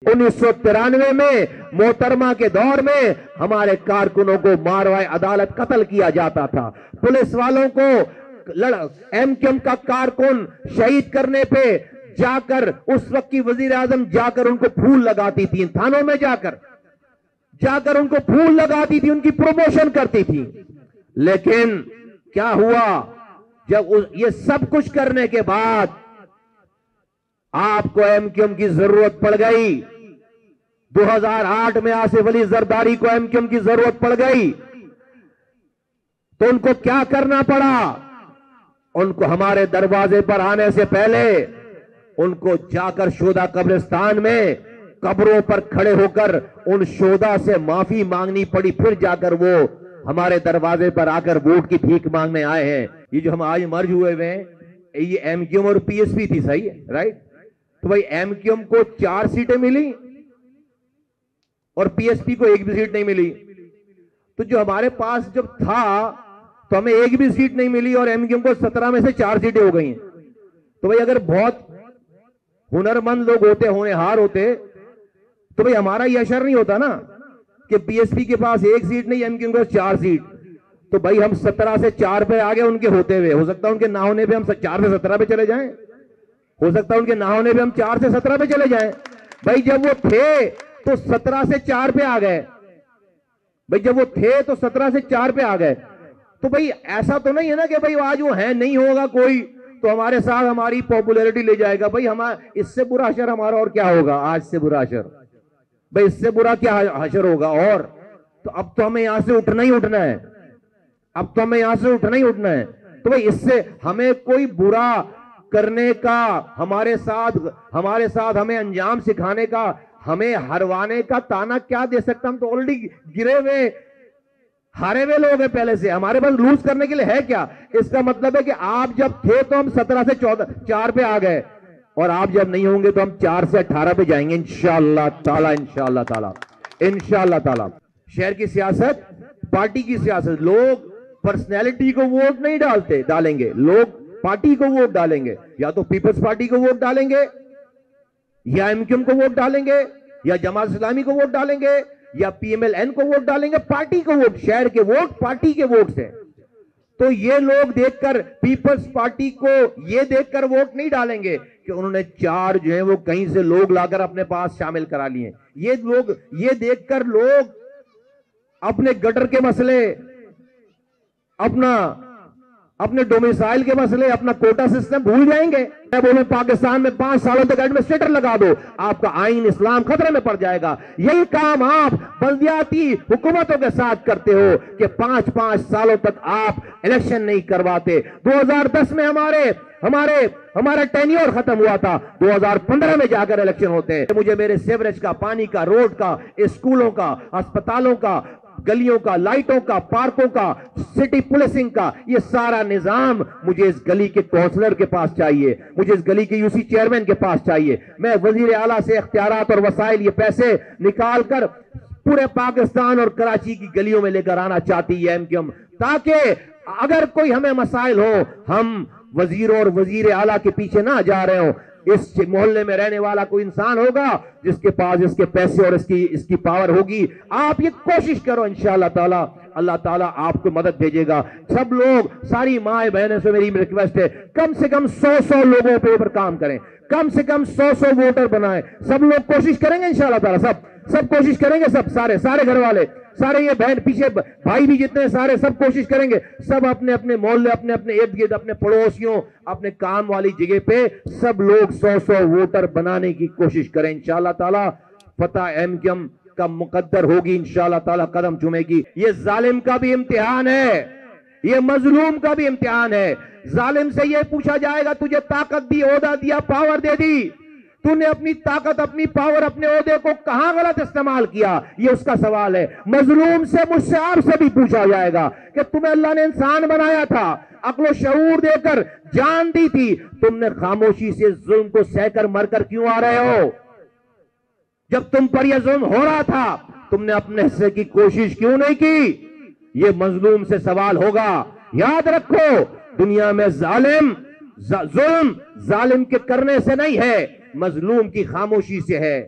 1993 میں محترمہ کے دور میں ہمارے کارکنوں کو ماروائے عدالت قتل کیا جاتا تھا. پولیس والوں کو ایم کیو ایم کا کارکن شہید کرنے پہ جا کر اس وقت کی وزیر اعظم جا کر ان کو پھول لگاتی تھی, تھانوں میں جا کر ان کو پھول لگاتی تھی, ان کی پروموشن کرتی تھی. لیکن کیا ہوا جب یہ سب کچھ کرنے کے بعد آپ کو ایم کیو ایم کی ضرورت پڑ گئی. 2008 میں آصف علی زرداری کو ایم کیو ایم کی ضرورت پڑ گئی تو ان کو کیا کرنا پڑا؟ ان کو ہمارے دروازے پر آنے سے پہلے ان کو جا کر شہداء قبرستان میں قبروں پر کھڑے ہو کر ان شہداء سے معافی مانگنی پڑی. پھر جا کر وہ ہمارے دروازے پر آ کر ووٹ کی بھیک مانگنے آئے ہیں. یہ جو ہم آج مرج ہوئے ہیں یہ ایم کیو ایم اور پی ایس پی تھی, صحیح ہے, رائٹ؟ تو بھائی ایم کیو ایم کو 4 سیٹیں ملی اور پی ایس پی کو 1 بھی سیٹ نہیں ملی. تو جو ہمارے پاس جب تھا تو ہمیں 1 بھی سیٹ نہیں ملی اور ایم کیو ایم کو 17 میں سے 4 سیٹیں ہو گئی ہیں. تو بھائی اگر بہت ہنرمند لوگ ہوتے, ہونہار ہوتے, تو بھائی ہمارا یہ اشر نہیں ہوتا نا کہ پی ایس پی کے پاس 1 سیٹ نہیں, ایم کیو ایم کو 4 سیٹ. تو بھائی ہم 17 سے 4 پہ آگے ان کے ہوتے ہوئے, ہو سکتا ہے ان کے نہ ہونے پہ ہم 4 سے 17 پہ چلے جائیں, ہو سکتا ہے ان کے نہ ہونے پہ ہم 4 سے 17 پہ چلے جائیں. بھائی جب وہ تھے تو 17 سے 4 پہ آ گئے, بھائی جب وہ تھے تو 17 سے 4 پہ آ گئے. تو بھائی ایسا تو نہیں ہے نا کہ بھائی آج وہ ہیں, نہیں ہوگا کوئی تو ہمارے ساتھ ہماری پاپولیرٹی لے جائے گا. بھائی اس سے برا حشر ہمارا اور کیا ہوگا؟ آج سے برا حشر, بھائی اس سے برا کیا حشر ہوگا؟ اور تو اب تو ہمیں یہاں سے اٹھنا ہی اٹھنا ہے, اب تو ہمیں یہاں سے اٹھنا ہی اٹھنا ہے. تو بھائی اس سے ہمیں کوئی برا کرنے کا, ہمارے ساتھ ہمیں انجام سکھانے کا, ہمیں ہروانے کا تانا کیا دے سکتا؟ ہم تو آلریڈی گرے ہوئے ہارے ہوئے لوگ ہیں پہلے سے, ہمارے پاس لوز کرنے کے لیے ہے کیا؟ اس کا مطلب ہے کہ آپ جب تھے تو ہم 17 سے 4 پہ آ گئے اور آپ جب نہیں ہوں گے تو ہم 4 سے 18 پہ جائیں گے انشاءاللہ تعالی, انشاءاللہ تعالی, انشاءاللہ تعالی. شہر کی سیاست, پارٹی کی سیاست, لوگ پرسنالٹی کو ووٹ نہیں ڈالیں گے, لوگ پارٹی کو ووٹ ڈالیں گے. یا تو پیپلز پارٹی کو ووٹ ڈالیں گے, یا ایم کیو ایم کو ووٹ ڈالیں گے, یا جماعت اسلامی کو ووٹ ڈالیں گے, یا پی ایم ایل این کو ووٹ ڈالیں گے. پارٹی کو ووٹ, شہر کے ووٹ پارٹی کے ووٹ سے. تو یہ لوگ دیکھ کر پیپلز پارٹی کو یہ دیکھ کر ووٹ نہیں ڈالیں گے کہ انہوں نے 4 جو ہیں وہ کہیں سے لوگ لا کر اپنے پاس شامل کرا لیے. یہ دیکھ کر لوگ اپنے گٹر کے مسئلے, اپنے ڈومیسائل کے مسئلے, اپنا کوٹا سسٹم بھول جائیں گے. میں بولوں پاکستان میں 5 سالوں تک ایڈمنسٹریٹر لگا دو, آپ کا آئین اسلام خطرے میں پڑ جائے گا. یہی کام آپ بلدیاتی حکومتوں کے ساتھ کرتے ہو کہ 5 سالوں تک آپ الیکشن نہیں کرواتے. 2010 میں ہمارا ٹینیور ختم ہوا تھا, 2015 میں جا کر الیکشن ہوتے ہیں. مجھے میرے سیوریج کا, پانی کا, روڈ کا, اسکولوں کا, اسپتالوں کا, گلیوں کا, لائٹوں کا, پارکوں کا, سٹی پولیسنگ کا, یہ سارا نظام مجھے اس گلی کے کونسلر کے پاس چاہیے, مجھے اس گلی کے یو سی چیئرمین کے پاس چاہیے. میں وزیر اعلیٰ سے اختیارات اور وسائل, یہ پیسے نکال کر پورے پاکستان اور کراچی کی گلیوں میں لے کر آنا چاہتی ہے ایم کیو ایم, تاکہ اگر کوئی ہمیں مسائل ہو ہم وزیروں اور وزیر اعلیٰ کے پیچھے نہ جا رہے ہوں. اس محلے میں رہنے والا کوئی انسان ہوگا جس کے پاس اس کے پیسے اور اس کی پاور ہوگی. آپ یہ کوشش کرو, انشاءاللہ تعالی اللہ تعالیٰ آپ کو مدد بھیجے گا. سب لوگ, ساری مائیں بہنیں سے میری ریکویسٹ ہے, کم سے کم 100 لوگوں پہ اوپر کام کریں, کم سے کم 100 ووٹر بنائیں. سب لوگ کوشش کریں گے انشاءاللہ تعالیٰ, سب کوشش کریں گے, سارے گھر والے, سارے یہ بہن پیچھے بھائی بھی جتنے سارے, سب کوشش کریں گے. سب اپنے اپنے محلے, اپنے ارد گرد, اپنے پڑوسیوں, اپنے کام والی جگہ پہ سب لوگ 100 ووٹر بنانے کی کوشش کریں. انشاءاللہ تعالیٰ فتح ایم کیو ایم کا مقدر ہوگی, انشاءاللہ تعالیٰ قدم چومے گی. یہ ظالم کا بھی امتحان ہے, یہ مظلوم کا بھی امتحان ہے. ظالم سے یہ پوچھا جائے گا تجھے طاقت دی, عہدہ دیا, پاور دے دی, تو نے اپنی طاقت, اپنی پاور, اپنے عہدے کو کہاں غلط استعمال کیا, یہ اس کا سوال ہے. مظلوم سے, مجھ سے, آپ سے بھی پوچھا جائے گا کہ تمہیں اللہ نے انسان بنایا تھا, عقل و شعور دے کر جان دی تھی, تم نے خاموشی سے ظلم کو سہ کر مر کر کیوں آ رہے ہو؟ جب تم پر یہ ظلم ہو رہا تھا تم نے اپنے حصے کی کوشش کیوں نہیں کی؟ یہ مظلوم سے سوال ہوگا. یاد رکھو, دنیا میں ظلم ظالم کے کرنے سے نہیں ہے, مظلوم کی خاموشی سے ہے.